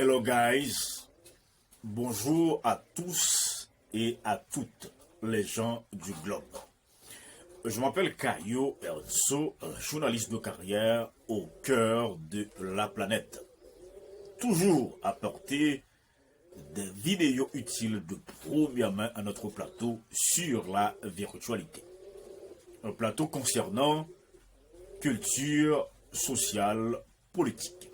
Hello guys, bonjour à tous et à toutes les gens du globe. Je m'appelle Kayo Erzo, journaliste de carrière au cœur de la planète. Toujours apporter des vidéos utiles de première main à notre plateau sur la virtualité. Un plateau concernant culture sociale, politique.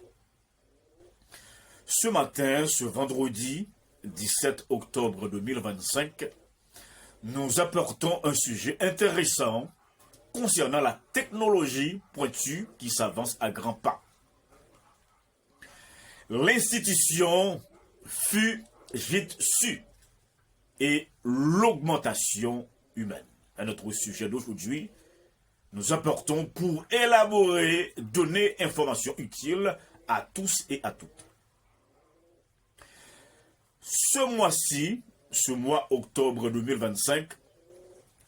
Ce matin, ce vendredi 17 octobre 2025, nous apportons un sujet intéressant concernant la technologie pointue qui s'avance à grands pas. L'institution Fujitsu et l'augmentation humaine. À notre sujet d'aujourd'hui, nous apportons pour élaborer, donner informations utiles à tous et à toutes. Ce mois-ci, ce mois octobre 2025,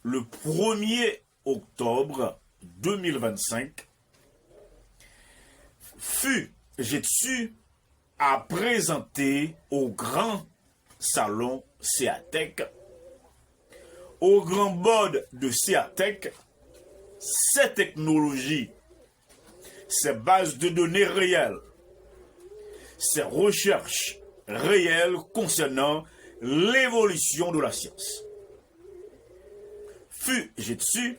le 1er octobre 2025, Fujitsu a présenté au grand salon Seatech, au grand board de Seatech, ces technologies, ces bases de données réelles, ces recherches réelles concernant l'évolution de la science. Fujitsu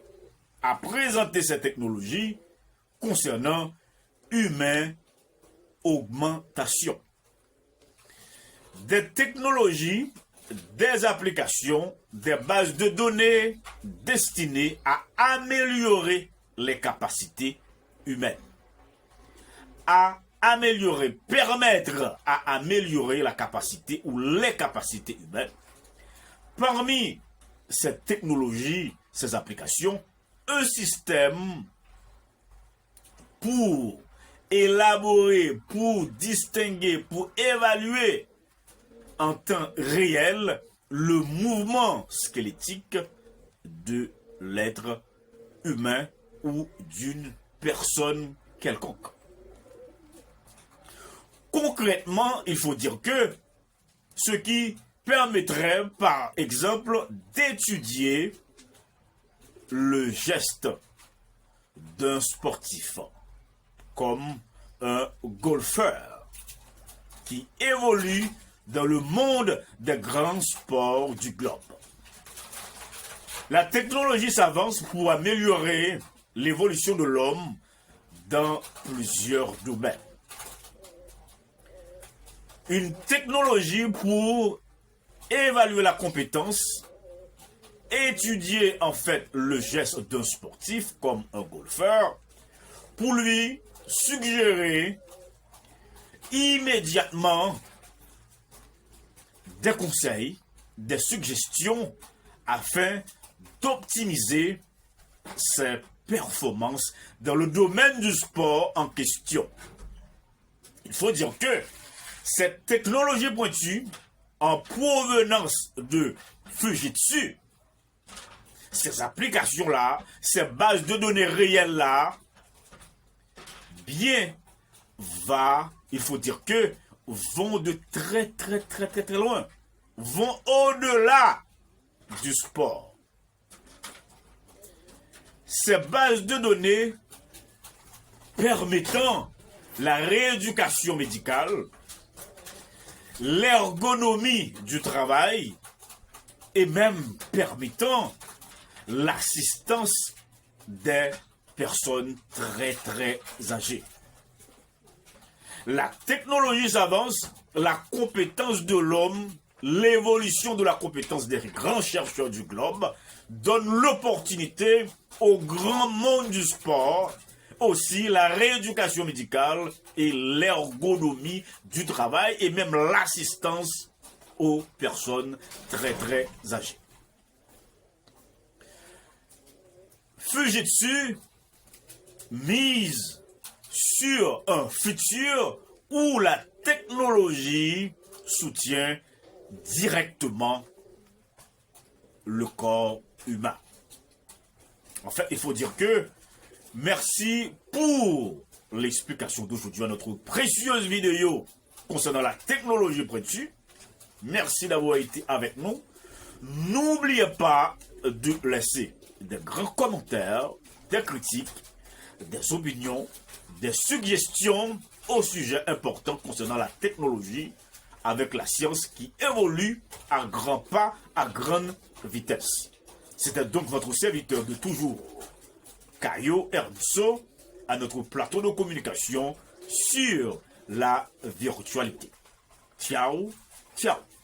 a présenté ces technologies concernant humain augmentation. Des technologies, des applications, des bases de données destinées à améliorer les capacités humaines. Permettre à améliorer la capacité ou les capacités humaines. Parmi ces technologies, ces applications, un système pour élaborer, pour distinguer, pour évaluer en temps réel le mouvement squelettique de l'être humain ou d'une personne quelconque. Concrètement, il faut dire que ce qui permettrait, par exemple, d'étudier le geste d'un sportif, comme un golfeur qui évolue dans le monde des grands sports du globe. La technologie s'avance pour améliorer l'évolution de l'homme dans plusieurs domaines. Une technologie pour évaluer la compétence, étudier en fait le geste d'un sportif comme un golfeur, pour lui suggérer immédiatement des conseils, des suggestions afin d'optimiser ses performances dans le domaine du sport en question. Il faut dire que cette technologie pointue en provenance de Fujitsu, ces applications-là, ces bases de données réelles-là, il faut dire que vont de très loin, vont au-delà du sport. Ces bases de données permettant la rééducation médicale, l'ergonomie du travail et même permettant l'assistance des personnes très âgées. La technologie s'avance, la compétence de l'homme, l'évolution de la compétence des grands chercheurs du globe donne l'opportunité au grand monde du sport, aussi la rééducation médicale et l'ergonomie du travail et même l'assistance aux personnes très âgées. Fujitsu mise sur un futur où la technologie soutient directement le corps humain. En fait, il faut dire que merci pour l'explication d'aujourd'hui à notre précieuse vidéo concernant la technologie près-dessus. Merci d'avoir été avec nous. N'oubliez pas de laisser des grands commentaires, des critiques, des opinions, des suggestions au sujet important concernant la technologie avec la science qui évolue à grands pas, à grande vitesse. C'était donc votre serviteur de toujours, Kayo Ernso, à notre plateau de communication sur la virtualité. Ciao, ciao.